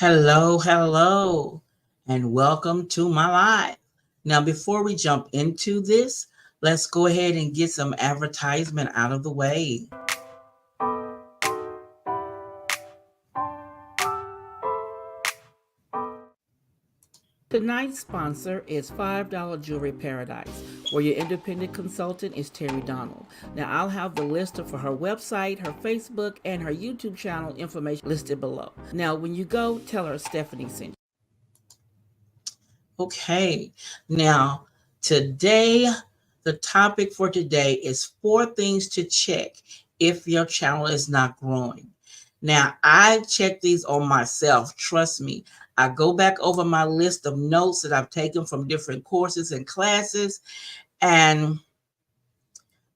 Hello, and welcome to my live. Now, before we jump into this, let's go ahead and get some advertisement out of the way. Tonight's sponsor is $5 Jewelry Paradise, where your independent consultant is Terry Donald. Now, I'll have the list for her website, her Facebook, and her YouTube channel information listed below. Now, when you go, tell her Stephanie sent you. Okay, now today, the topic for today is 4 things to check if your channel is not growing. Now, I check these on myself. Trust me. I go back over my list of notes that I've taken from different courses and classes, and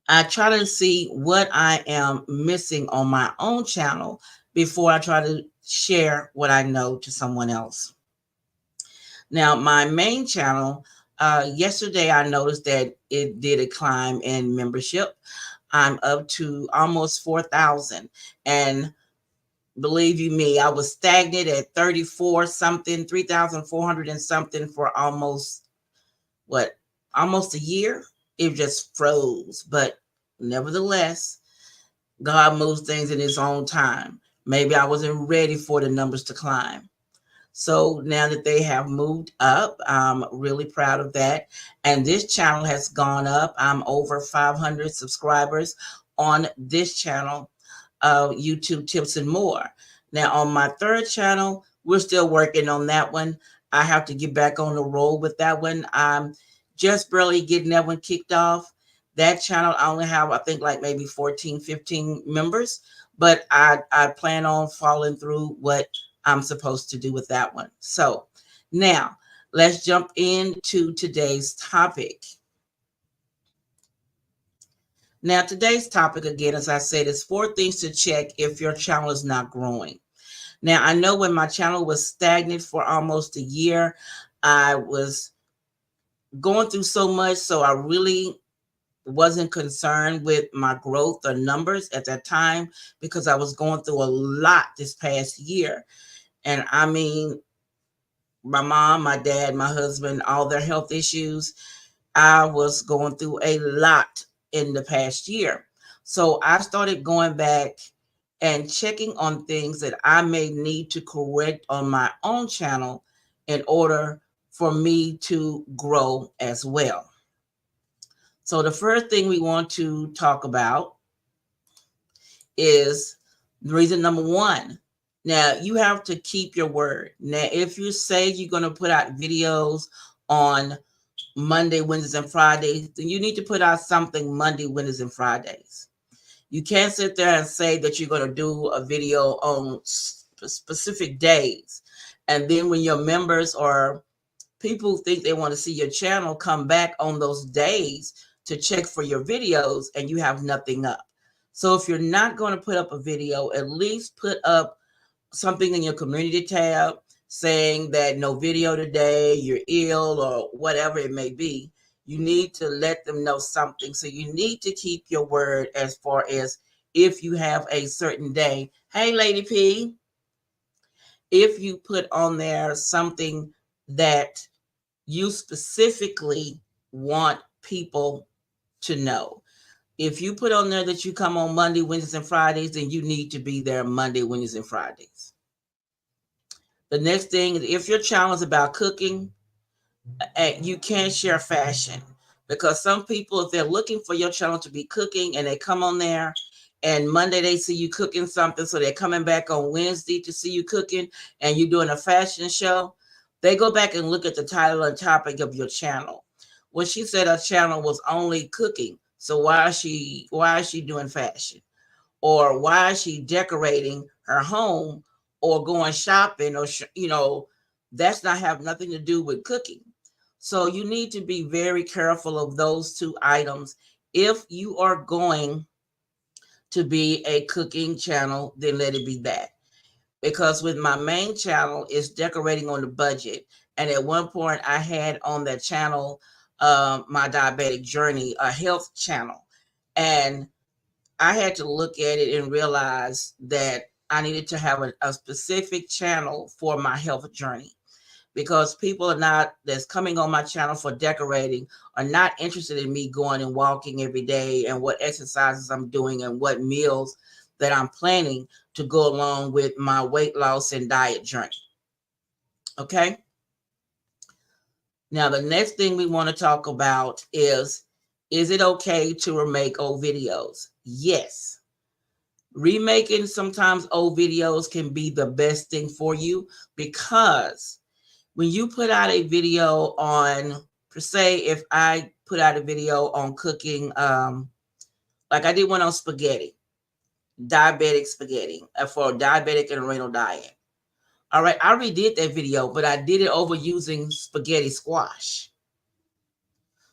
I try to see what I am missing on my own channel before I try to share what I know to someone else. Now, my main channel, yesterday I noticed that it did a climb in membership. I'm up to almost 4,000. And believe you me, I was stagnant at 34 something, 3,400 and something for almost a year. It just froze. But nevertheless, God moves things in his own time. Maybe I wasn't ready for the numbers to climb. So now that they have moved up, I'm really proud of that. And this channel has gone up. I'm over 500 subscribers on this channel, YouTube Tips and More. Now, on my third channel, we're still working on that one. I have to get back on the roll with that one. I'm just barely getting that one kicked off. That channel, I only have, I think, like maybe 14, 15 members, but I plan on following through what I'm supposed to do with that one. So now let's jump into today's topic. Now, today's topic, again, as I said, is 4 things to check if your channel is not growing. Now, I know when my channel was stagnant for almost a year, I was going through so much, so I really wasn't concerned with my growth or numbers at that time because I was going through a lot this past year. And I mean, my mom, my dad, my husband, all their health issues. I was going through a lot in the past year. So I started going back and checking on things that I may need to correct on my own channel in order for me to grow as well. So the first thing we want to talk about is reason number 1. Now, you have to keep your word. Now, if you say you're going to put out videos on Monday, Wednesdays, and Fridays, then you need to put out something Monday, Wednesdays, and Fridays. You can't sit there and say that you're going to do a video on specific days. And then when your members or people think they want to see your channel come back on those days to check for your videos and you have nothing up. So if you're not going to put up a video, at least put up something in your community tab saying that no video today, you're ill, or whatever it may be. You need to let them know something. So you need to keep your word as far as if you have a certain day. Hey, Lady P, if you put on there something that you specifically want people to know. If you put on there that you come on Monday, Wednesdays, and Fridays, then you need to be there Monday, Wednesdays, and Fridays. The next thing is if your channel is about cooking, you can't share fashion because some people, if they're looking for your channel to be cooking and they come on there and Monday they see you cooking something, so they're coming back on Wednesday to see you cooking and you're doing a fashion show, they go back and look at the title and topic of your channel. Well, she said her channel was only cooking, so why is she doing fashion? Or why is she decorating her home or going shopping, or that's not have nothing to do with cooking. So you need to be very careful of those 2 items. If you are going to be a cooking channel, then let it be that. Because with my main channel, it's decorating on the budget. And at one point I had on that channel, my diabetic journey, a health channel. And I had to look at it and realize that I needed to have a specific channel for my health journey, because people are not that's coming on my channel for decorating are not interested in me going and walking every day and what exercises I'm doing and what meals that I'm planning to go along with my weight loss and diet journey. Okay. Now, the next thing we want to talk about is it okay to remake old videos? Yes. Remaking sometimes old videos can be the best thing for you, because when you put out a video on, per se, if I put out a video on cooking, like I did one on spaghetti, diabetic spaghetti, for a diabetic and renal diet. All right, I redid that video, but I did it over using spaghetti squash.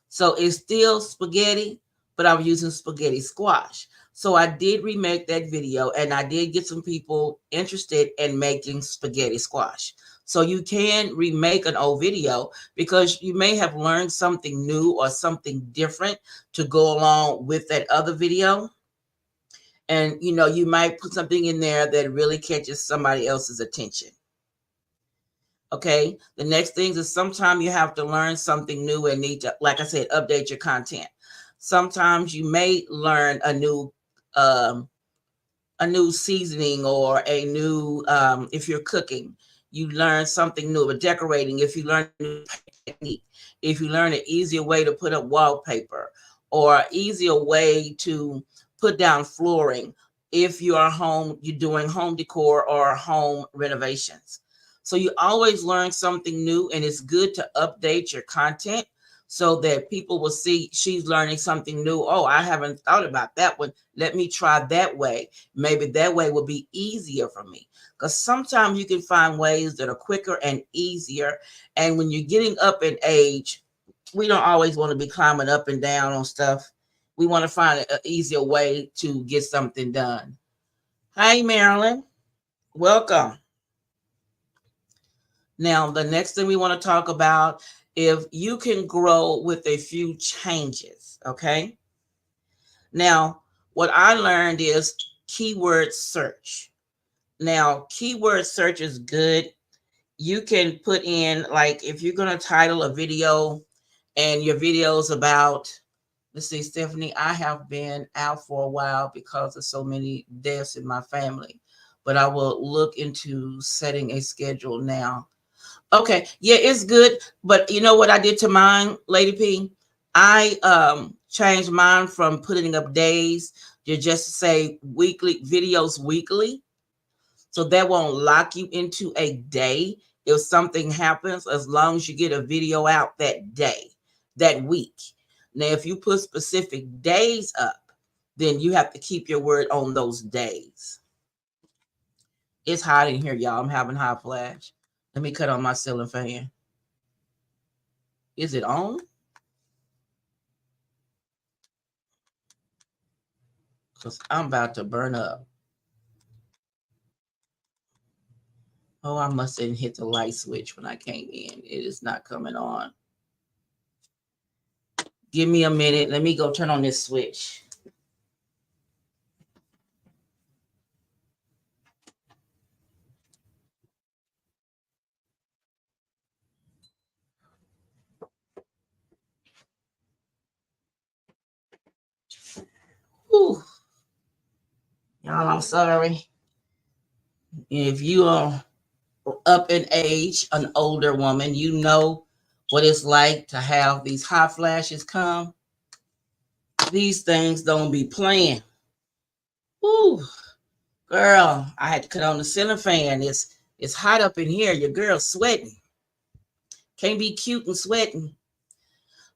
So it's still spaghetti, but I'm using spaghetti squash. So I did remake that video, and I did get some people interested in making spaghetti squash. So you can remake an old video because you may have learned something new or something different to go along with that other video. And, you might put something in there that really catches somebody else's attention. Okay. The next thing is sometimes you have to learn something new and need to, like I said, update your content. Sometimes you may learn a new seasoning or a new, if you're cooking, you learn something new. But decorating, if you learn a new technique, if you learn an easier way to put up wallpaper or easier way to put down flooring, if you are home, you're doing home decor or home renovations. So you always learn something new, and it's good to update your content so that people will see she's learning something new. Oh, I haven't thought about that one. Let me try that way. Maybe that way will be easier for me. Because sometimes you can find ways that are quicker and easier. And when you're getting up in age, we don't always want to be climbing up and down on stuff. We want to find an easier way to get something done. Hi, Marilyn. Welcome. Now, the next thing we want to talk about, if you can grow with a few changes, okay? Now, what I learned is keyword search. Now, keyword search is good. You can put in, like, if you're going to title a video and your video is about, let's see, Stephanie, I have been out for a while because of so many deaths in my family, but I will look into setting a schedule now. Okay, yeah, it's good. But you know what I did to mine, Lady P? I changed mine from putting up days to just say weekly videos weekly. So that won't lock you into a day if something happens, as long as you get a video out that day, that week. Now, if you put specific days up, then you have to keep your word on those days. It's hot in here, y'all. I'm having hot flash. Let me cut on my ceiling fan. Is it on? Because I'm about to burn up. Oh, I must have hit the light switch when I came in. It is not coming on. Give me a minute. Let me go turn on this switch. Whew. Y'all, I'm sorry. If you are up in age, an older woman, you know what it's like to have these hot flashes come. These things don't be playing. Whew. Girl, I had to cut on the ceiling fan. It's hot up in here. Your girl's sweating. Can't be cute and sweating.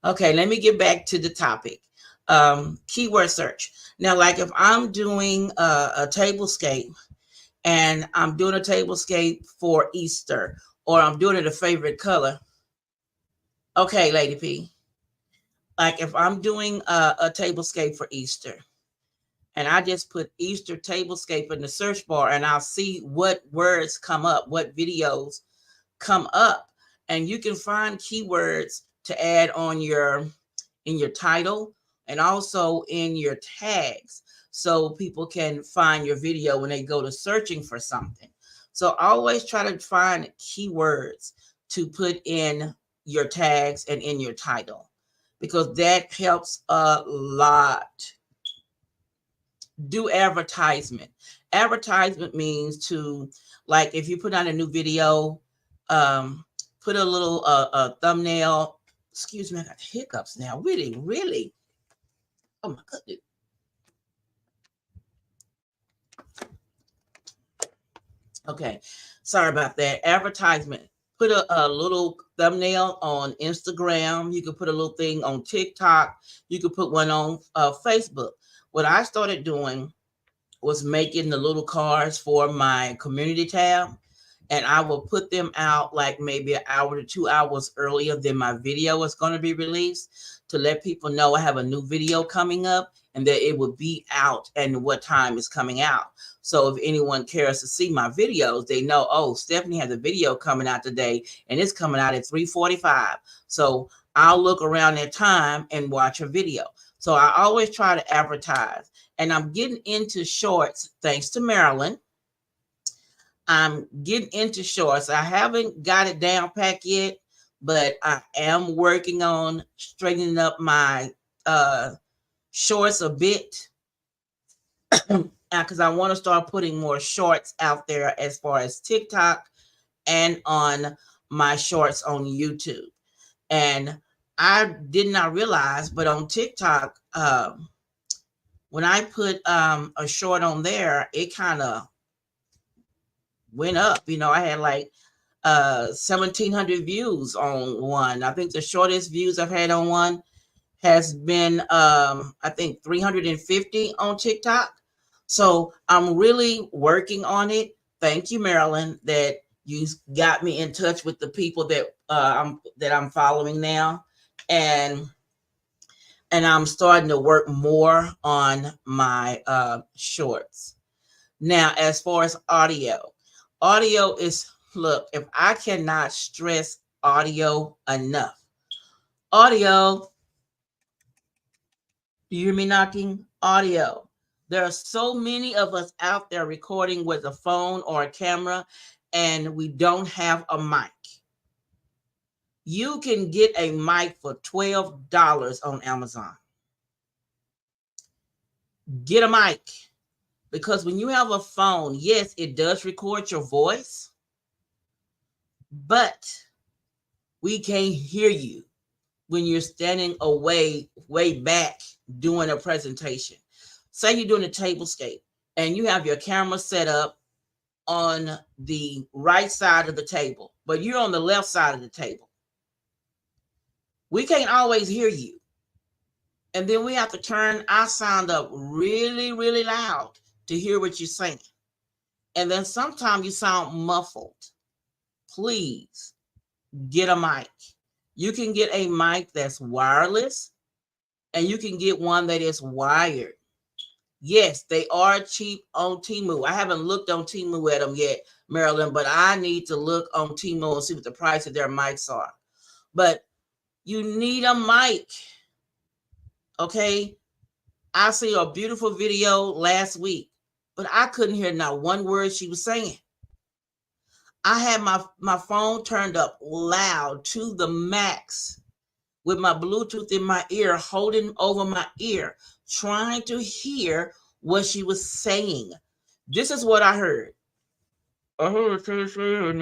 Okay, let me get back to the topic. Keyword search. Now, like if I'm doing a tablescape and I'm doing a tablescape for Easter, or I'm doing it a favorite color. Okay, Lady P. Like if I'm doing a tablescape for Easter, and I just put Easter tablescape in the search bar, and I'll see what words come up, what videos come up, and you can find keywords to add on in your title and also in your tags so people can find your video when they go to searching for something. So always try to find keywords to put in your tags and in your title, because that helps a lot. Do advertisement. Advertisement means to, like, if you put on a new video, put a little thumbnail. Excuse me, I got hiccups now. Really, really. Oh my goodness. Okay, sorry about that. Advertisement. Put a little thumbnail on Instagram. You could put a little thing on TikTok. You could put one on Facebook. What I started doing was making the little cards for my community tab, and I will put them out like maybe an hour to 2 hours earlier than my video is going to be released, to let people know I have a new video coming up and that it will be out and what time it's coming out. So if anyone cares to see my videos, they know, oh, Stephanie has a video coming out today and it's coming out at 3:45. So I'll look around that time and watch a video. So I always try to advertise. And I'm getting into shorts thanks to Marilyn. I'm getting into shorts. I haven't got it down packed yet, but I am working on straightening up my shorts a bit, because I want to start putting more shorts out there as far as TikTok and on my shorts on YouTube. And I did not realize, but on TikTok, when I put a short on there, it kind of went up. I had like 1,700 views on one. I think the shortest views I've had on one has been I think 350 on TikTok. So I'm really working on it. Thank you, Marilyn, that you got me in touch with the people that I'm following now, and I'm starting to work more on my shorts. Now, as far as audio is, look, if I cannot stress audio enough, audio, do you hear me knocking? Audio. There are so many of us out there recording with a phone or a camera, and we don't have a mic. You can get a mic for $12 on Amazon. Get a mic, because when you have a phone, yes, it does record your voice, but we can't hear you when you're standing way back doing a presentation. Say you're doing a tablescape and you have your camera set up on the right side of the table, but you're on the left side of the table. We can't always hear you. And then we have to turn our sound up really, really loud to hear what you're saying. And then sometimes you sound muffled. Please get a mic. You can get a mic that's wireless, and you can get one that is wired. Yes, they are cheap on Temu. I haven't looked on Temu at them yet, Marilyn, but I need to look on Temu and see what the price of their mics are. But you need a mic, okay? I saw a beautiful video last week, but I couldn't hear not one word she was saying. I had my phone turned up loud to the max with my Bluetooth in my ear, holding over my ear, trying to hear what she was saying. This is what I heard. I heard her say, and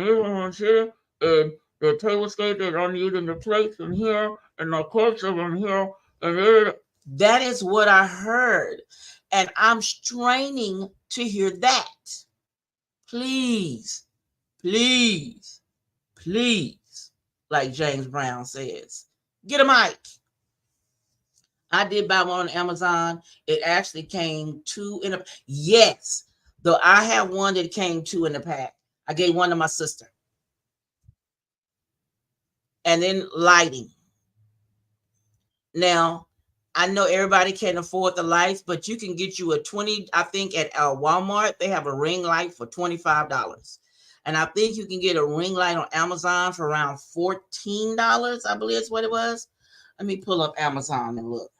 the table scape that I'm using the plates in here, and the cups are in here, and that is what I heard. And I'm straining to hear that. Please, please, please, like James Brown says, get a mic. I did buy one on Amazon. It actually came two in a, yes, though I have one that came two in the pack. I gave one to my sister. And then lighting. Now, I know everybody can't afford the lights, but you can get you a 20, I think at Walmart, they have a ring light for $25. And I think you can get a ring light on Amazon for around $14, I believe is what it was. Let me pull up Amazon and look.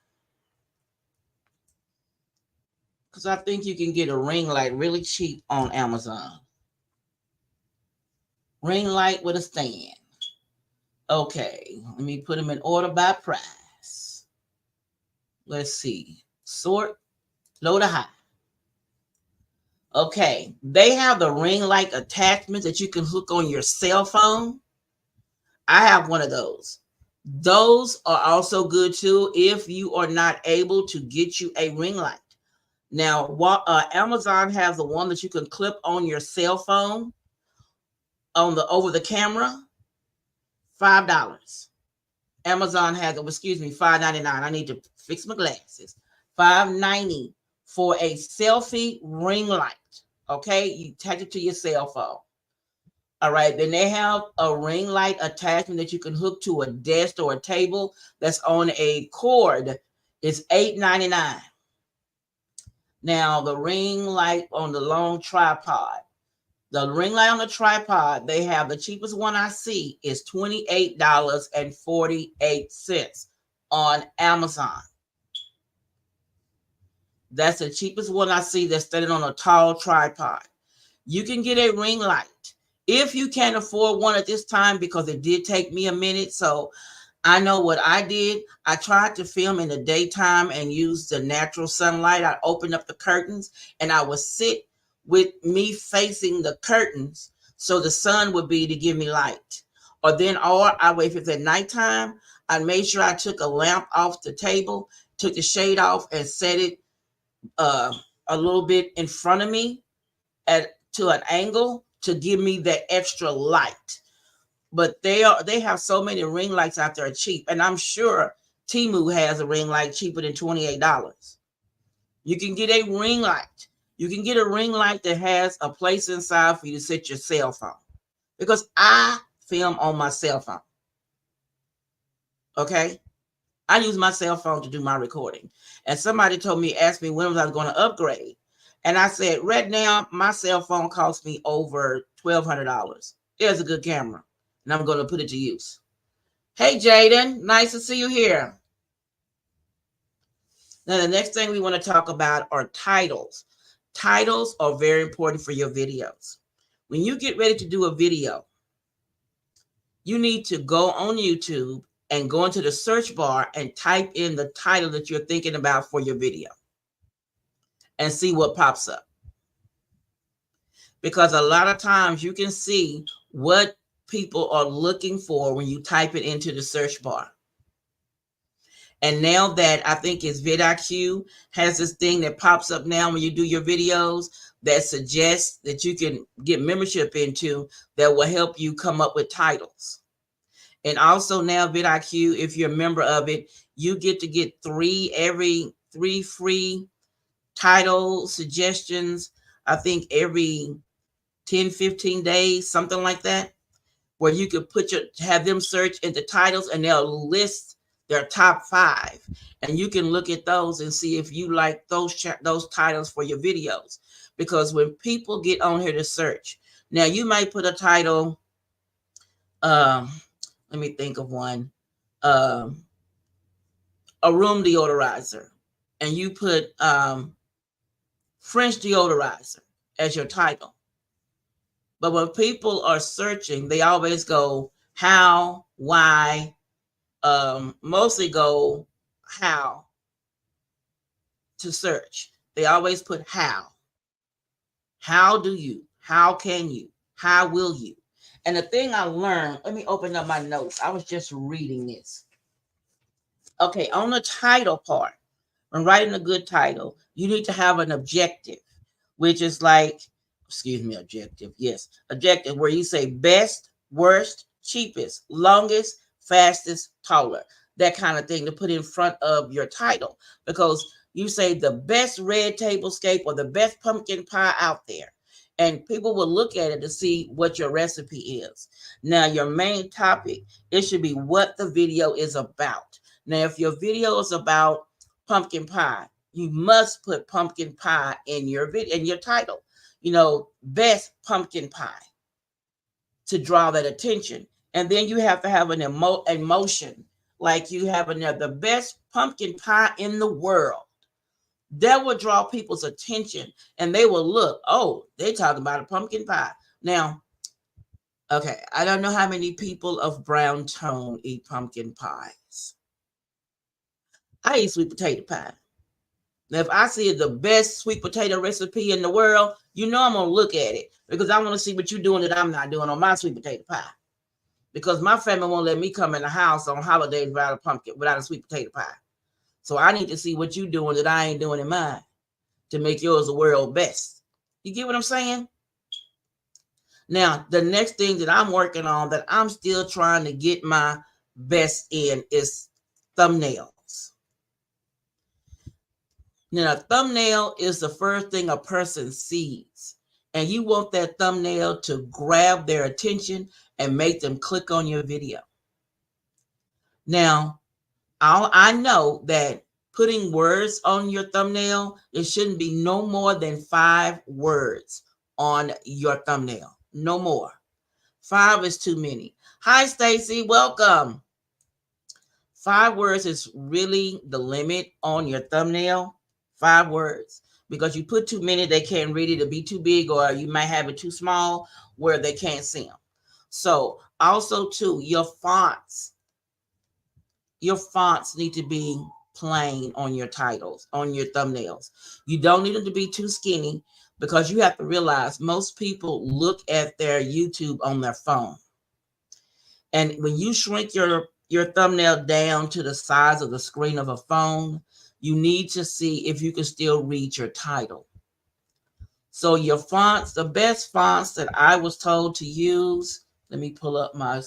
because I think you can get a ring light really cheap on Amazon. Ring light with a stand. Okay, let me put them in order by price. Let's see. Sort, low to high. Okay, they have the ring light attachments that you can hook on your cell phone. I have one of those. Those are also good too if you are not able to get you a ring light. Now, Amazon has the one that you can clip on your cell phone on the over the camera. $5. Amazon has, oh, excuse me, $5.99. I need to fix my glasses. $5.90 for a selfie ring light. Okay, you attach it to your cell phone. All right, then they have a ring light attachment that you can hook to a desk or a table that's on a cord. It's $8.99. Now, the ring light on the long tripod. The ring light on the tripod, they have the cheapest one I see is $28.48 on Amazon. That's the cheapest one I see that's standing on a tall tripod. You can get a ring light if you can't afford one at this time, because it did take me a minute. So I know what I did. I tried to film in the daytime and use the natural sunlight. I opened up the curtains and I would sit with me facing the curtains so the sun would be to give me light. Or I wait, if it's at nighttime, I made sure I took a lamp off the table, took the shade off, and set it a little bit in front of me to an angle to give me that extra light. But they have so many ring lights out there cheap, and I'm sure Temu has a ring light cheaper than $28. You can get a ring light. You can get a ring light that has a place inside for you to set your cell phone, because I film on my cell phone. Okay, I use my cell phone to do my recording. And somebody asked me when I was going to upgrade, and I said, right now my cell phone costs me over $1,200. It's a good camera, and I'm going to put it to use. Hey, Jaden, nice to see you here. Now, the next thing we want to talk about are titles. Titles are very important for your videos. When you get ready to do a video, you need to go on YouTube and go into the search bar and type in the title that you're thinking about for your video and see what pops up. Because a lot of times you can see what people are looking for when you type it into the search bar. And now that I think it's vidIQ has this thing that pops up now when you do your videos that suggests that you can get membership into that will help you come up with titles. And also now vidIQ, if you're a member of it, you get to get three free title suggestions, I think every 10, 15 days, something like that, where you could have them search into titles and they'll list their top 5, and you can look at those and see if you like those titles for your videos. Because when people get on here to search, now you might put a title, let me think of one, a room deodorizer, and you put French deodorizer as your title. But when people are searching, they always go how, why, mostly go how to search. They always put how. How do you? How can you? How will you? And the thing I learned, let me open up my notes. I was just reading this. Okay, on the title part, when writing a good title, you need to have an objective, which is like, objective, where you say best, worst, cheapest, longest, fastest, taller, that kind of thing to put in front of your title. Because you say the best red tablescape or the best pumpkin pie out there, and people will look at it to see what your recipe is. Now, your main topic, it should be what the video is about. Now, if your video is about pumpkin pie, you must put pumpkin pie in your video, in your title. Best pumpkin pie, to draw that attention. And then you have to have an emotion, like you have the best pumpkin pie in the world. That will draw people's attention and they will look, oh, they're talking about a pumpkin pie. Now, okay, I don't know how many people of brown tone eat pumpkin pies. I eat sweet potato pie. Now, if I see the best sweet potato recipe in the world, you know I'm going to look at it because I want to see what you're doing that I'm not doing on my sweet potato pie. Because my family won't let me come in the house on holidays without a sweet potato pie. So I need to see what you're doing that I ain't doing in mine to make yours the world best. You get what I'm saying? Now, the next thing that I'm working on that I'm still trying to get my best in is thumbnails. Now, a thumbnail is the first thing a person sees, and you want that thumbnail to grab their attention and make them click on your video. Now, I know that putting words on your thumbnail, it shouldn't be no more than 5 words on your thumbnail. No more. 5 is too many. Hi, Stacy. Welcome. 5 words is really the limit on your thumbnail. 5 words. Because you put too many, they can't read it. It'll be too big, or you might have it too small where they can't see them. So also too, your fonts need to be plain on your titles, on your thumbnails. You don't need them to be too skinny because you have to realize most people look at their YouTube on their phone. And when you shrink your thumbnail down to the size of the screen of a phone, you need to see if you can still read your title. So your fonts, the best fonts that I was told to use, let me pull up my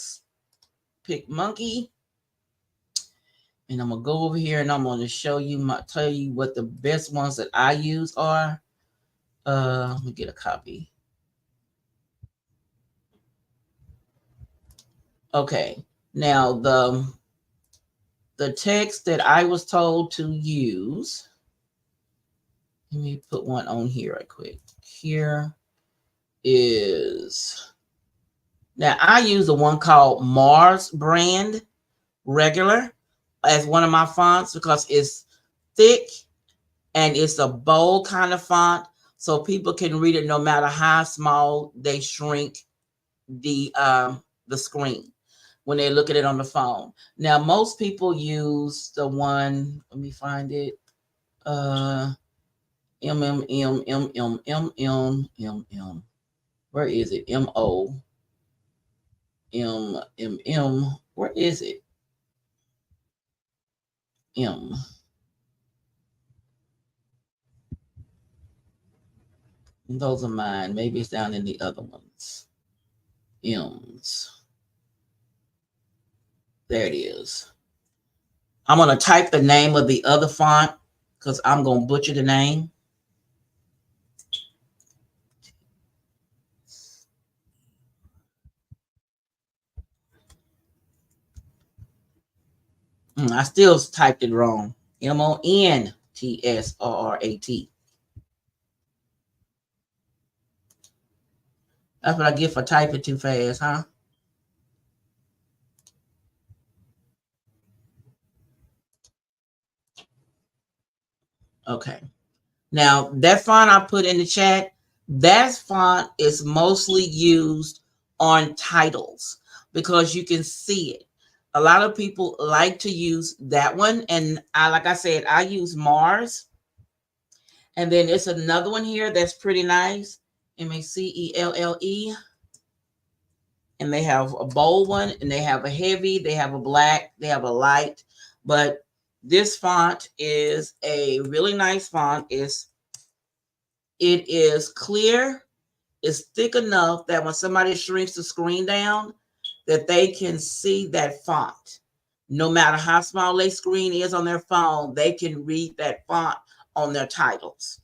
Pick Monkey. And I'm going to go over here and I'm going to show you, tell you what the best ones that I use are. Let me get a copy. Okay. Now, the text that I was told to use, let me put one on here right quick. Here is, now I use the one called Mars Brand Regular as one of my fonts because it's thick and it's a bold kind of font, so people can read it no matter how small they shrink the screen when they look at it on the phone. Now, most people use the one, let me find it, MMM. Where is it? MOMMM. Where is it? M. Those are mine. Maybe it's down in the other ones. M's. There it is. I'm going to type the name of the other font because I'm going to butcher the name. I still typed it wrong. MONTSRRAT. That's what I get for typing too fast, huh? Okay. Now, that font I put in the chat, that font is mostly used on titles because you can see it. A lot of people like to use that one. And like I said, I use Mars. And then it's another one here that's pretty nice. MACELLE. And they have a bold one, and they have a heavy, they have a black, they have a light. But this font is a really nice font. It is clear. It's thick enough that when somebody shrinks the screen down, that they can see that font. No matter how small their screen is on their phone, they can read that font on their titles.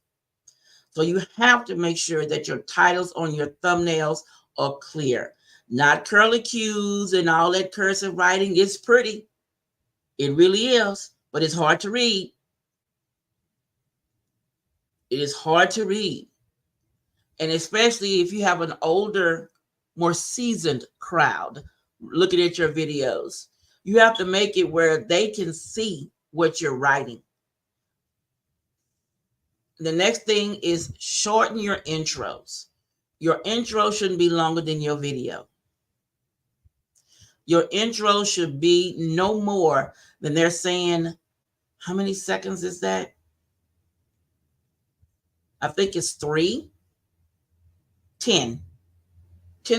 So you have to make sure that your titles on your thumbnails are clear. Not curly cues and all that cursive writing. It's pretty. It really is, but it's hard to read. It is hard to read. And especially if you have an older, more seasoned crowd looking at your videos, you have to make it where they can see what you're writing. The next thing is shorten your intros. Your intro shouldn't be longer than your video. Your intro should be no more than they're saying. How many seconds is that? I think it's 10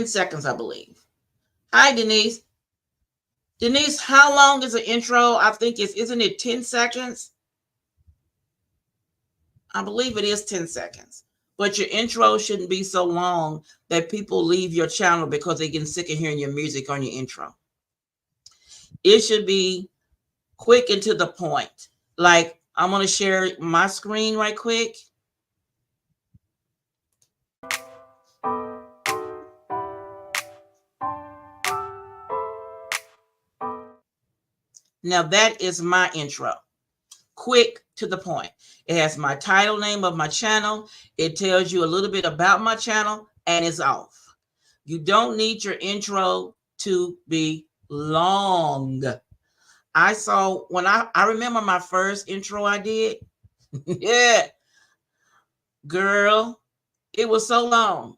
seconds, I believe. Hi, Denise. Denise, how long is an intro? I think isn't it 10 seconds? I believe it is 10 seconds. But your intro shouldn't be so long that people leave your channel because they get sick of hearing your music on your intro. It should be quick and to the point. Like, I'm going to share my screen right quick. Now, that is my intro. Quick to the point. It has my title name of my channel. It tells you a little bit about my channel, and it's off. You don't need your intro to be long. When I remember my first intro I did. Yeah, girl, it was so long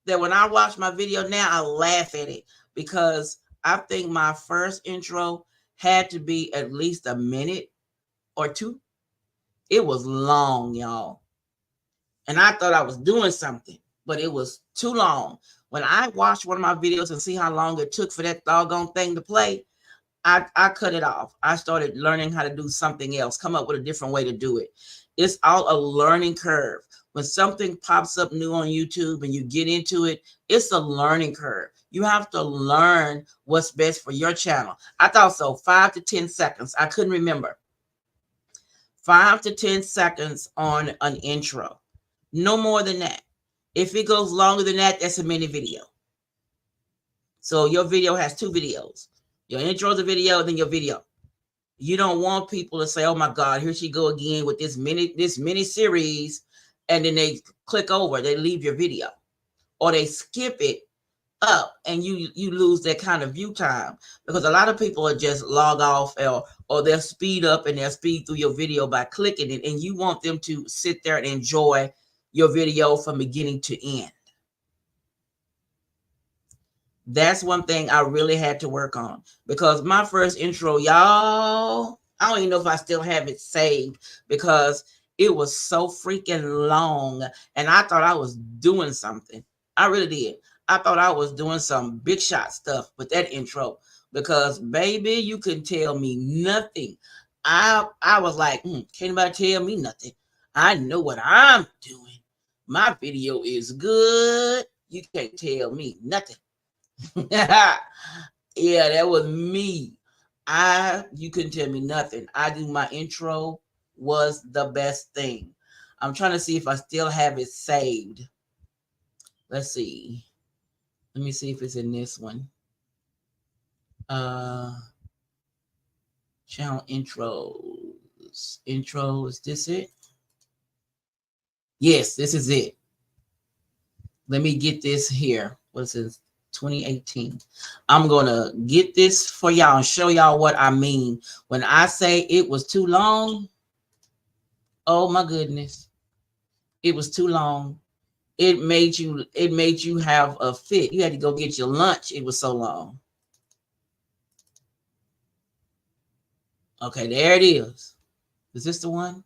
that when I watch my video now, I laugh at it because I think my first intro had to be at least a minute or two. It was long, y'all. And I thought I was doing something, but it was too long. When I watched one of my videos and see how long it took for that doggone thing to play, I cut it off. I started learning how to do something else, come up with a different way to do it. It's all a learning curve. When something pops up new on YouTube and you get into it, it's a learning curve. You have to learn what's best for your channel. I thought so, 5 to 10 seconds. I couldn't remember. 5 to 10 seconds on an intro. No more than that. If it goes longer than that, that's a mini video. So your video has 2 videos. Your intro is a video, then your video. You don't want people to say, "Oh my God, here she go again with this mini series," and then they click over, they leave your video, or they skip it up, and you lose that kind of view time because a lot of people are just log off or they'll speed up and they'll speed through your video by clicking it, and you want them to sit there and enjoy your video from beginning to end. That's one thing I really had to work on because my first intro, y'all, I don't even know if I still have it saved because it was so freaking long and I thought I was doing something. I really did. I thought I was doing some big shot stuff with that intro because, baby, you couldn't tell me nothing. I was like, can't anybody tell me nothing. I know what I'm doing. My video is good. You can't tell me nothing. Yeah, that was me. You couldn't tell me nothing. I do my intro was the best thing. I'm trying to see if I still have it saved. Let's see. Let me see if it's in this one. Channel intros. Intro, is this it? Yes, this is it. Let me get this here. What's this? 2018. I'm gonna get this for y'all and show y'all what I mean when I say it was too long. Oh my goodness, it was too long. It made you have a fit. You had to go get your lunch. It was so long. Okay, there it is. Is this the one?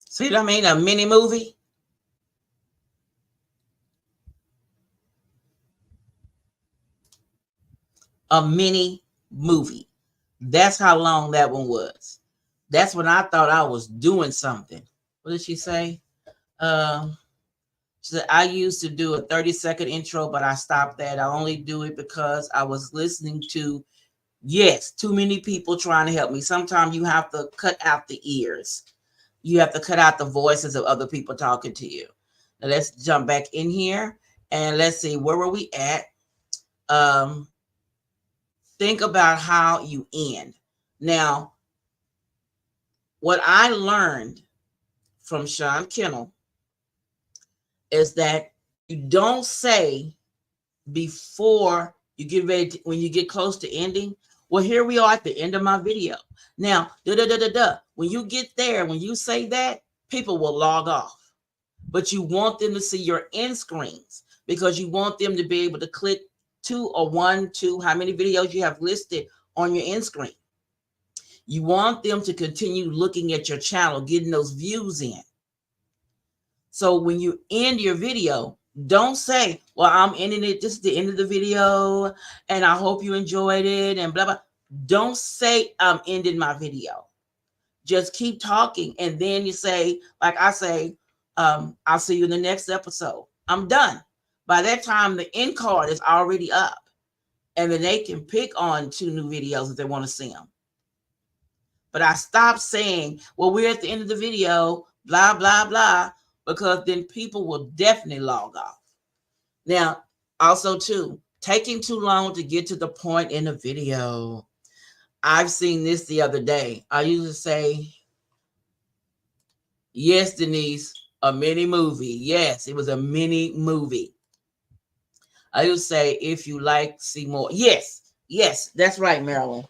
See what I mean? A mini movie. A mini movie. That's how long that one was. That's when I thought I was doing something. What did she say? She said, I used to do a 30-second intro, but I stopped that. I only do it because I was listening to, yes, too many people trying to help me. Sometimes you have to cut out the ears. You have to cut out the voices of other people talking to you. Now let's jump back in here And let's see, where were we at? Think about how you end. Now, what I learned from Sean Kennel is that you don't say before you get ready to, when you get close to ending, well, here we are at the end of my video. Now, when you get there, when you say that, people will log off. But you want them to see your end screens because you want them to be able to click 2 or 1, 2, how many videos you have listed on your end screen. You want them to continue looking at your channel, getting those views in. So when you end your video, don't say, well, I'm ending it. This is the end of the video and I hope you enjoyed it and blah, blah. Don't say I'm ending my video. Just keep talking. And then you say, like I say, I'll see you in the next episode. I'm done. By that time, the end card is already up. And then they can pick on 2 new videos if they want to see them. But I stopped saying, well, we're at the end of the video, blah, blah, blah, because then people will definitely log off. Now, also, too, taking too long to get to the point in the video. I've seen this the other day. I used to say, yes, Denise, a mini movie. Yes, it was a mini movie. I used to say, if you like, see more. Yes, yes, that's right, Marilyn.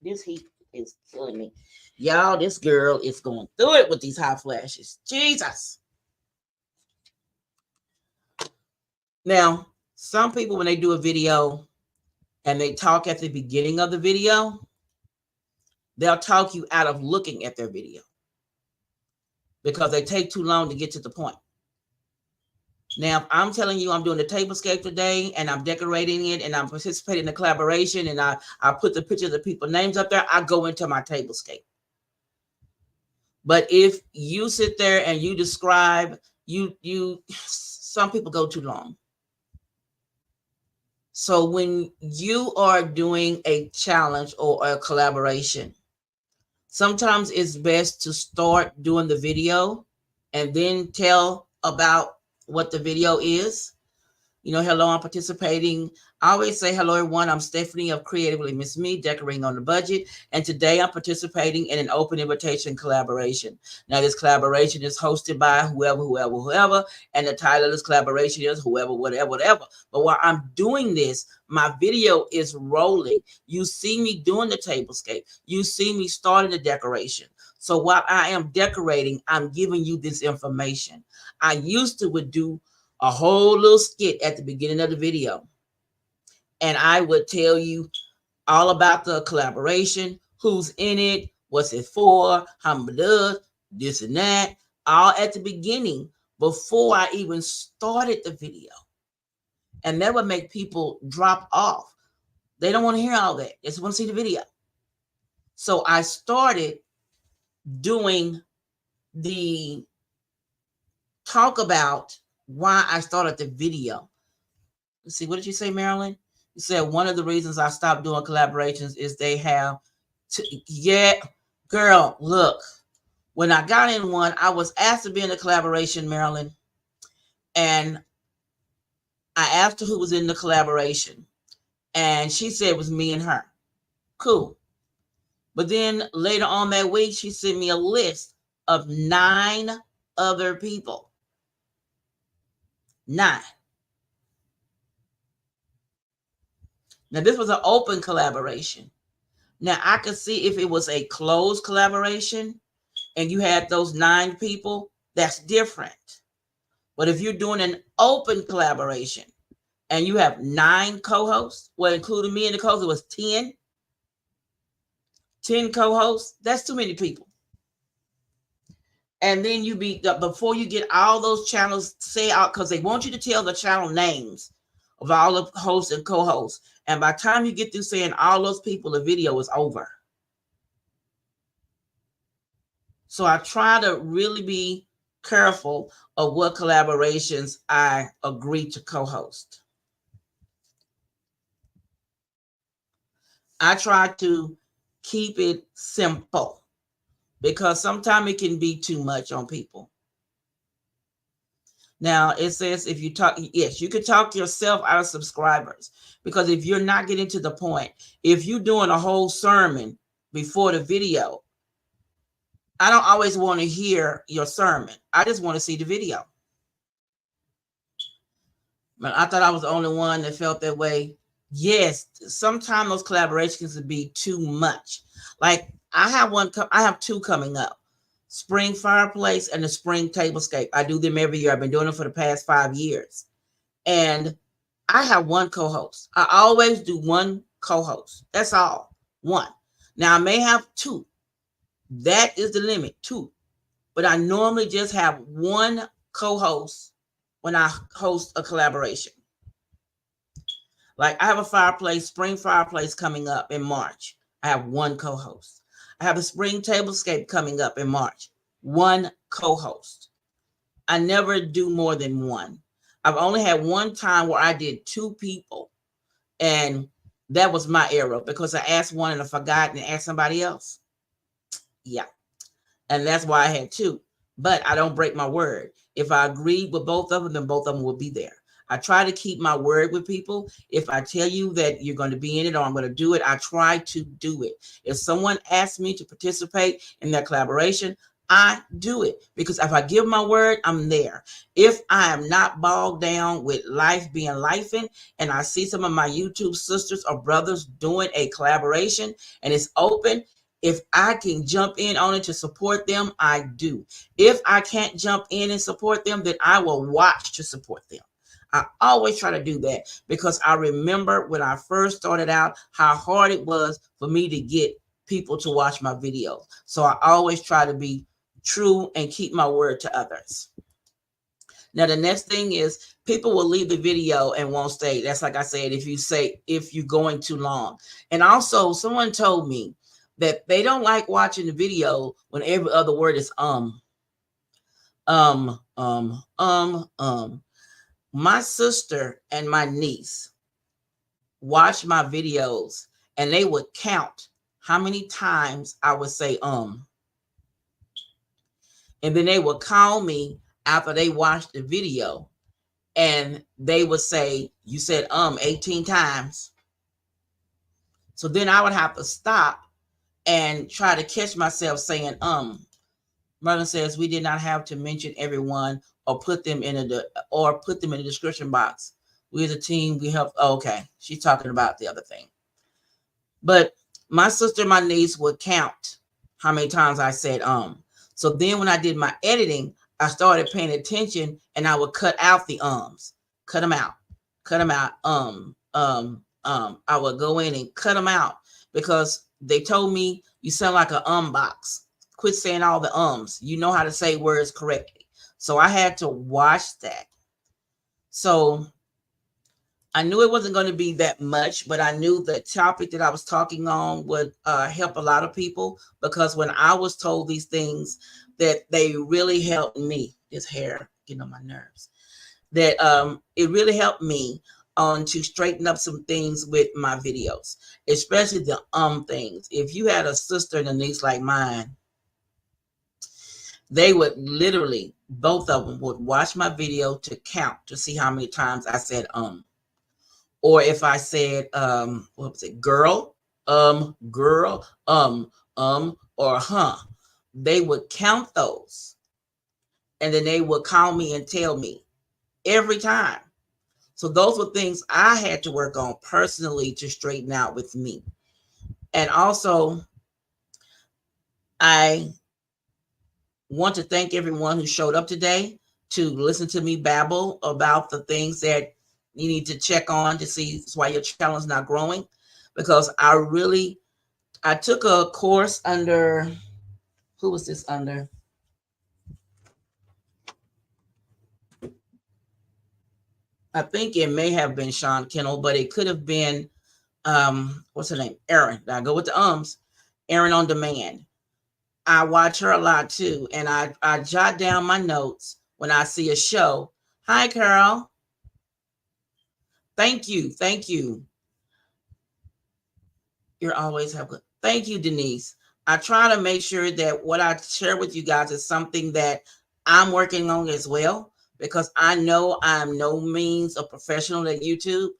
This heat is killing me. Y'all, this girl is going through it with these hot flashes. Jesus. Now, some people, when they do a video and they talk at the beginning of the video, they'll talk you out of looking at their video because they take too long to get to the point. Now, if I'm telling you I'm doing the tablescape today and I'm decorating it and I'm participating in the collaboration and I put the pictures of people's names up there, I go into my tablescape. But if you sit there and you describe, some people go too long. So when you are doing a challenge or a collaboration, sometimes it's best to start doing the video and then tell about what the video is. You know, hello, I'm participating. I always say, hello, everyone. I'm Stephanie of CreativelyMsMe, decorating on the budget. And today I'm participating in an open invitation collaboration. Now, this collaboration is hosted by whoever. And the title of this collaboration is whoever, whatever. But while I'm doing this, my video is rolling. You see me doing the tablescape. You see me starting the decoration. So while I am decorating, I'm giving you this information. I used to would do a whole little skit at the beginning of the video. And I would tell you all about the collaboration, who's in it, what's it for, how much does, this and that, all at the beginning before I even started the video. And that would make people drop off. They don't want to hear all that. They just want to see the video. So I started doing the talk about why I started the video. Let's see, what did you say, Marilyn? You said one of the reasons I stopped doing collaborations is they have yeah, girl, look. When I got in one, I was asked to be in a collaboration, Marilyn. And I asked her who was in the collaboration. And she said it was me and her. Cool. But then later on that week, she sent me a list of 9 other people. 9. Now, this was an open collaboration. Now, I could see if it was a closed collaboration and you had those 9 people, that's different. But if you're doing an open collaboration and you have 9 co-hosts, well, including me and the co-host, it was 10 co-hosts, that's too many people. And then before you get all those channels say out, because they want you to tell the channel names of all the hosts and co-hosts. And by the time you get through saying all those people, the video is over. So I try to really be careful of what collaborations I agree to co-host. I try to keep it simple because sometimes it can be too much on people. Now it says if you talk, yes, you could talk yourself out of subscribers, because if you're not getting to the point, if you're doing a whole sermon before the video, I don't always want to hear your sermon. I just want to see the video. But I thought I was the only one that felt that way. Yes, sometimes those collaborations would be too much. Like I have two coming up. Spring Fireplace and the Spring Tablescape. I do them every year. I've been doing them for the past 5 years. And I have one co-host. I always do one co-host. That's all. One. Now I may have two. That is the limit, two. But I normally just have one co-host when I host a collaboration. Like I have a spring fireplace coming up in March. I have one co-host. I have a spring tablescape coming up in March. One co-host. I never do more than one. I've only had one time where I did two people, and that was my error because I asked one and I forgot and asked somebody else. Yeah. And that's why I had two. But I don't break my word. If I agreed with both of them, then both of them will be there. I try to keep my word with people. If I tell you that you're going to be in it or I'm going to do it, I try to do it. If someone asks me to participate in that collaboration, I do it, because if I give my word, I'm there. If I am not bogged down with life being lifing, and I see some of my YouTube sisters or brothers doing a collaboration and it's open, if I can jump in on it to support them, I do. If I can't jump in and support them, then I will watch to support them. I always try to do that because I remember when I first started out how hard it was for me to get people to watch my videos. So I always try to be true and keep my word to others. Now, the next thing is people will leave the video and won't stay. That's like I said, if you're going too long. And also someone told me that they don't like watching the video when every other word is My sister and my niece watched my videos and they would count how many times I would say and then they would call me after they watched the video and they would say, you said 18 times. So then I would have to stop and try to catch myself saying Merlin says we did not have to mention everyone or put them in the description box. We as a team, we help. Oh, okay, she's talking about the other thing. But my sister and my niece would count how many times I said So then when I did my editing, I started paying attention and I would cut out the cut them out. I would go in and cut them out because they told me you sound like an box. Quit saying all the ums. You know how to say words correctly. So I had to watch that. So I knew it wasn't going to be that much, but I knew the topic that I was talking on would help a lot of people, because when I was told these things, that they really helped me. This hair getting on my nerves. That it really helped me on to straighten up some things with my videos, especially the things. If you had a sister and a niece like mine, they would literally, both of them would watch my video to count to see how many times I said or if I said what was it, girl, or huh, they would count those and then they would call me and tell me every time. So those were things I had to work on personally to straighten out with me. And also I want to thank everyone who showed up today to listen to me babble about the things that you need to check on to see why your channel is not growing. Because I took a course under, who was this under? I think it may have been Sean Kennel, but it could have been, what's her name? Erin. I go with the Erin on Demand. I watch her a lot too. And I jot down my notes when I see a show. Hi, Carol. Thank you. Thank you. You're always have good. Thank you, Denise. I try to make sure that what I share with you guys is something that I'm working on as well, because I know I'm no means a professional at YouTube.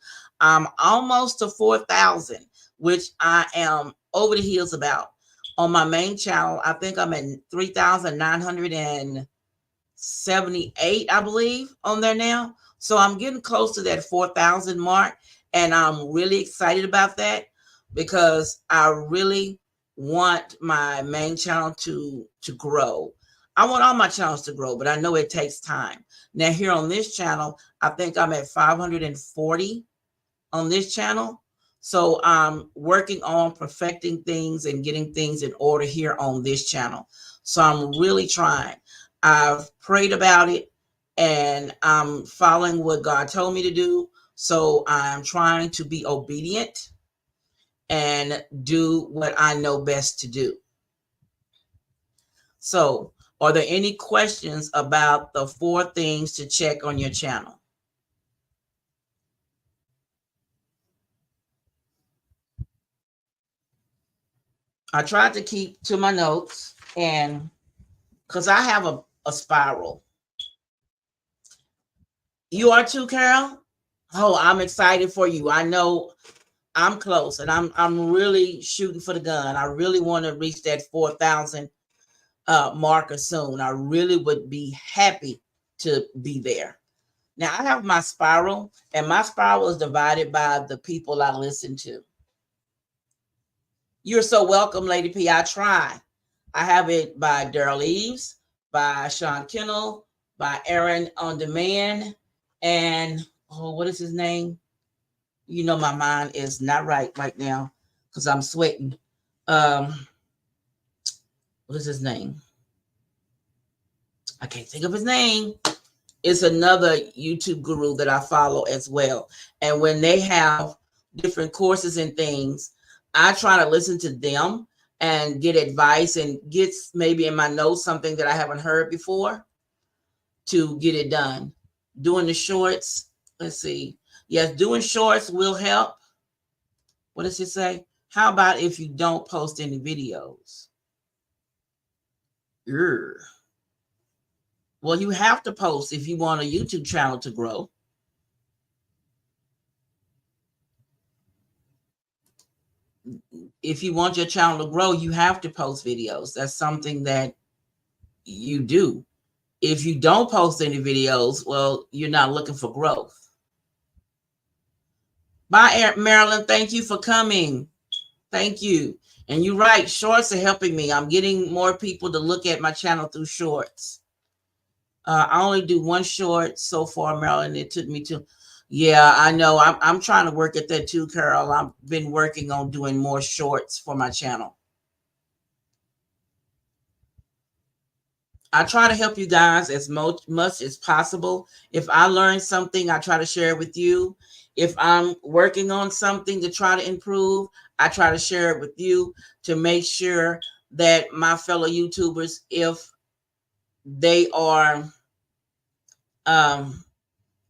I'm almost to 4,000, which I am over the hills about. On my main channel, I think I'm at 3,978, I believe, on there now. So I'm getting close to that 4,000 mark, and I'm really excited about that because I really want my main channel to grow. I want all my channels to grow, but I know it takes time. Now here on this channel, I think I'm at 540 on this channel. So I'm working on perfecting things and getting things in order here on this channel. So I'm really trying. I've prayed about it and I'm following what God told me to do. So I'm trying to be obedient and do what I know best to do. So, are there any questions about the 4 things to check on your channel? I tried to keep to my notes, and because I have a spiral. You are too, Carol? Oh, I'm excited for you. I know I'm close, and I'm really shooting for the gun. I really want to reach that 4,000 marker soon. I really would be happy to be there. Now I have my spiral, and my spiral is divided by the people I listen to. You're so welcome, Lady P. I try. I have it by Daryl Eves, by Sean Kennel, by Aaron on Demand, and what is his name? You know, my mind is not right now because I'm sweating. What is his name? I can't think of his name. It's another YouTube guru that I follow as well. And when they have different courses and things, I try to listen to them and get advice and get maybe in my notes something that I haven't heard before to get it done. Doing the shorts, let's see. Yes, doing shorts will help. What does it say? How about if you don't post any videos? Urgh. Well, you have to post if you want a YouTube channel to grow. If you want your channel to grow, you have to post videos. That's something that you do. If you don't post any videos, well, you're not looking for growth. Bye, Marilyn. Thank you for coming. Thank you. And you're right. Shorts are helping me. I'm getting more people to look at my channel through shorts. I only do one short so far, Marilyn. It took me to, yeah, I know. I'm trying to work at that too, Carol. I've been working on doing more shorts for my channel. I try to help you guys as much as possible. If I learn something, I try to share it with you. If I'm working on something to try to improve, I try to share it with you to make sure that my fellow YouTubers, if they are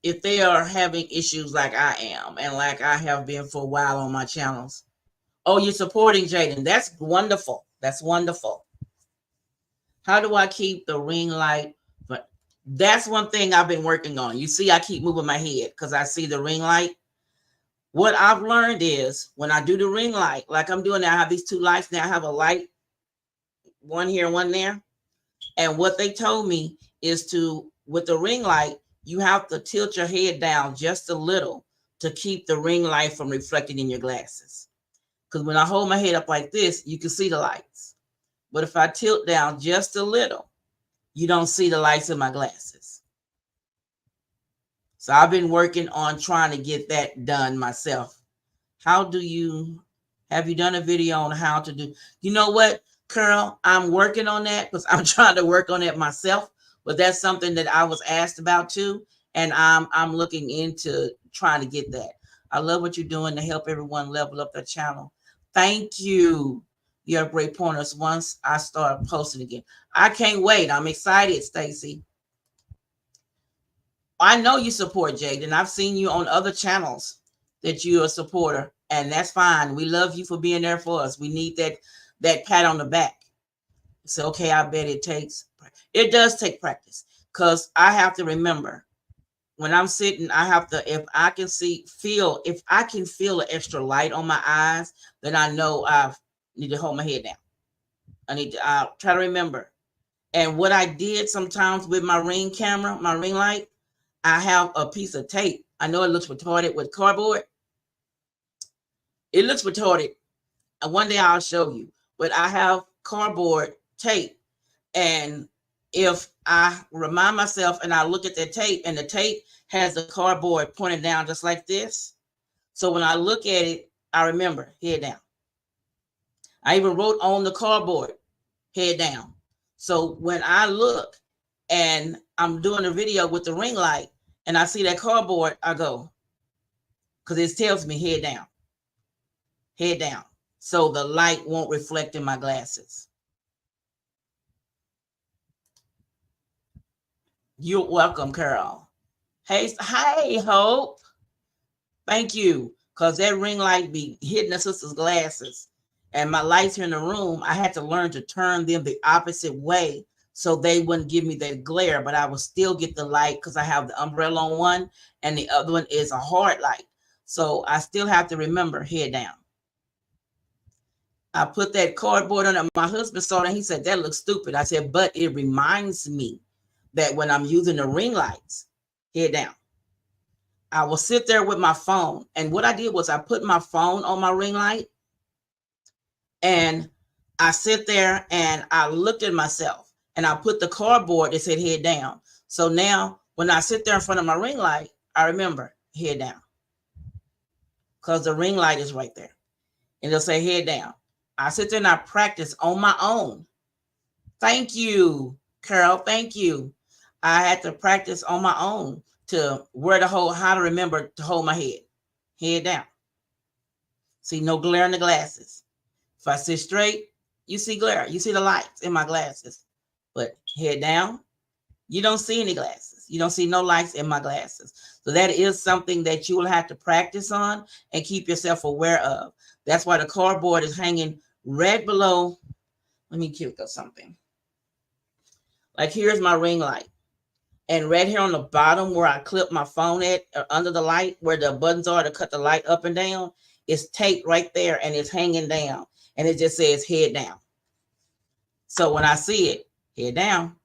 if they are having issues like I am and like I have been for a while on my channels. Oh, you're supporting Jaden. That's wonderful. That's wonderful. How do I keep the ring light? But that's one thing I've been working on. You see, I keep moving my head because I see the ring light. What I've learned is when I do the ring light, like I'm doing now, I have these 2 lights now. I have a light, one here, one there. And what they told me is with the ring light, you have to tilt your head down just a little to keep the ring light from reflecting in your glasses. Because when I hold my head up like this, you can see the lights. But if I tilt down just a little, you don't see the lights in my glasses. So I've been working on trying to get that done myself. Have you done a video on how to do? You know what, Carol? I'm working on that because I'm trying to work on it myself. But that's something that I was asked about too. And I'm looking into trying to get that. I love what you're doing to help everyone level up their channel. Thank you. You have great pointers once I start posting again. I can't wait. I'm excited, Stacy. I know you support Jade, and I've seen you on other channels that you're a supporter, and that's fine. We love you for being there for us. We need that pat on the back. So, okay, I bet it does take practice. because I have to remember when I'm sitting, I have to, if I can feel an extra light on my eyes, then I know I need to hold my head down. I need to try to remember. And what I did sometimes with my ring camera, my ring light, I have a piece of tape. I know it looks retarded with cardboard. It looks retarded. And one day I'll show you. But I have cardboard tape. And if I remind myself and I look at the tape, and the tape has the cardboard pointed down just like this. So when I look at it, I remember head down. I even wrote on the cardboard, head down. So when I look and I'm doing a video with the ring light and I see that cardboard, I go, because it tells me head down, head down. So the light won't reflect in my glasses. You're welcome, Carol. Hey, Hope. Thank you. Because that ring light be hitting the sister's glasses. And my lights here in the room, I had to learn to turn them the opposite way so they wouldn't give me that glare, but I would still get the light because I have the umbrella on one and the other one is a hard light. So I still have to remember head down. I put that cardboard on it. My husband saw it and he said, that looks stupid. I said, but it reminds me that when I'm using the ring lights, head down. I will sit there with my phone. And what I did was I put my phone on my ring light and I sit there and I looked at myself and I put the cardboard that said head down. So now when I sit there in front of my ring light, I remember head down because the ring light is right there and it'll say head down. I sit there and I practice on my own. Thank you, Carol. Thank you. I had to practice on my own to how to remember to hold my head down. See, no glare in the glasses. If I sit straight, you see glare. You see the lights in my glasses. But head down, you don't see any glasses. You don't see no lights in my glasses. So that is something that you will have to practice on and keep yourself aware of. That's why the cardboard is hanging right below. Let me click on something. Like here's my ring light. And right here on the bottom where I clip my phone at, or under the light, where the buttons are to cut the light up and down, it's taped right there and it's hanging down. And it just says head down. So when I see it, head down.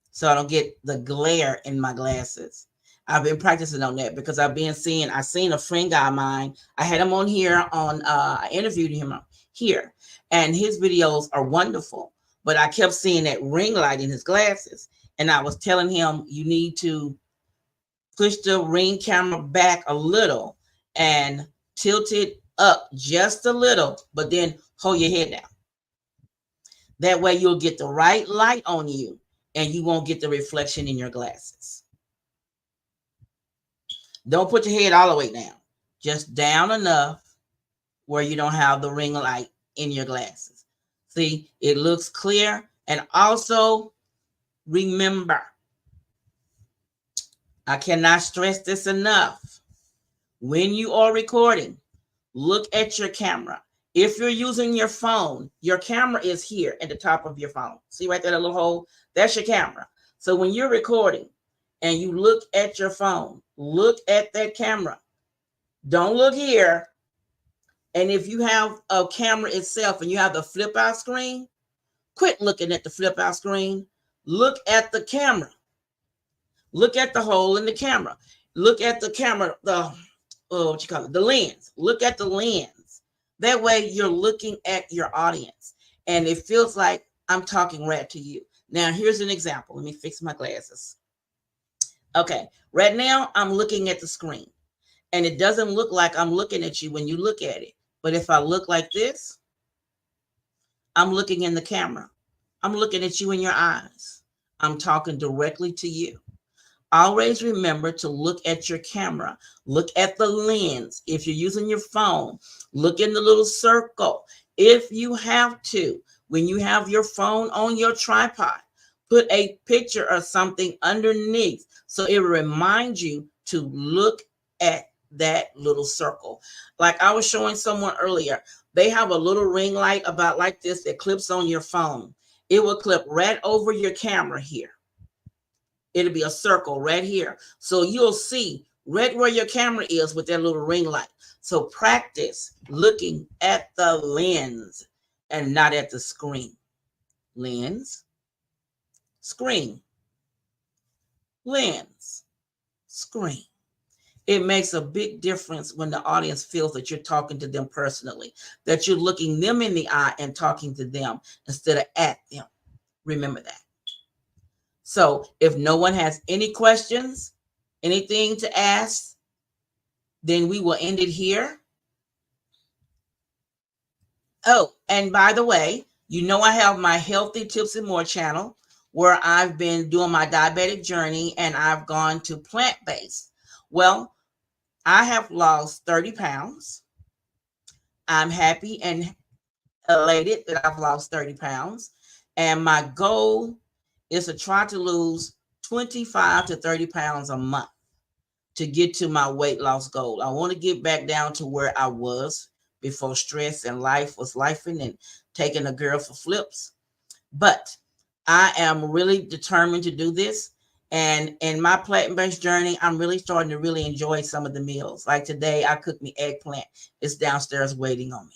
So I don't get the glare in my glasses. I've been practicing on that because I seen a friend of mine. I had him on here I interviewed him here. And his videos are wonderful. But I kept seeing that ring light in his glasses. And I was telling him, you need to push the ring camera back a little and tilt it up just a little, but then hold your head down. That way you'll get the right light on you and you won't get the reflection in your glasses. Don't put your head all the way down, just down enough where you don't have the ring light in your glasses. See, it looks clear. And also remember, I cannot stress this enough. When you are recording, look at your camera. If you're using your phone, your camera is here at the top of your phone. See right there, that little hole? That's your camera. So when you're recording and you look at your phone, look at that camera. Don't look here. And if you have a camera itself and you have the flip out screen, quit looking at the flip out screen. Look at the camera. Look at the hole in the camera. Look at the camera, the lens. Look at the lens. That way you're looking at your audience and it feels like I'm talking right to you. Now, here's an example. Let me fix my glasses. Okay, right now I'm looking at the screen and it doesn't look like I'm looking at you when you look at it. But if I look like this, I'm looking in the camera. I'm looking at you in your eyes. I'm talking directly to you. Always remember to look at your camera. Look at the lens. If you're using your phone, look in the little circle. If you have to, when you have your phone on your tripod, put a picture or something underneath so it will remind you to look at that little circle. Like I was showing someone earlier, they have a little ring light about like this that clips on your phone. It will clip right over your camera here. It'll be a circle right here. So you'll see right where your camera is with that little ring light. So practice looking at the lens and not at the screen. Lens, screen, lens, screen. It makes a big difference when the audience feels that you're talking to them personally, that you're looking them in the eye and talking to them instead of at them. Remember that. So if no one has any questions, anything to ask, then we will end it here. Oh, and by the way, you know I have my Healthy Tips and More channel where I've been doing my diabetic journey and I've gone to plant-based. Well, I have lost 30 pounds. I'm happy and elated that I've lost 30 pounds. And my goal is to try to lose 25 to 30 pounds a month to get to my weight loss goal. I want to get back down to where I was before stress and life was lifing and taking a girl for flips. But I am really determined to do this. And in my plant-based journey, I'm really starting to really enjoy some of the meals. Like today, I cooked me eggplant. It's downstairs waiting on me.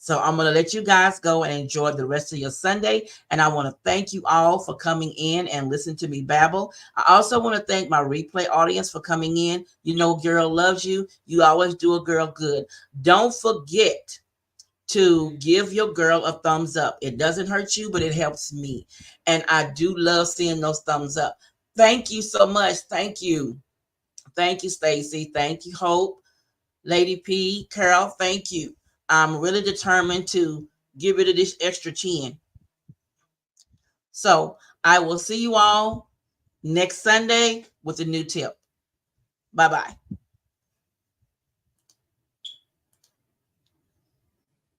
So I'm going to let you guys go and enjoy the rest of your Sunday. And I want to thank you all for coming in and listening to me babble. I also want to thank my replay audience for coming in. You know, girl loves you. You always do a girl good. Don't forget to give your girl a thumbs up. It doesn't hurt you, but it helps me. And I do love seeing those thumbs up. Thank you so much. Thank you. Thank you, Stacy. Thank you, Hope. Lady P, Carol, thank you. I'm really determined to get rid of this extra chin. So I will see you all next Sunday with a new tip. Bye-bye.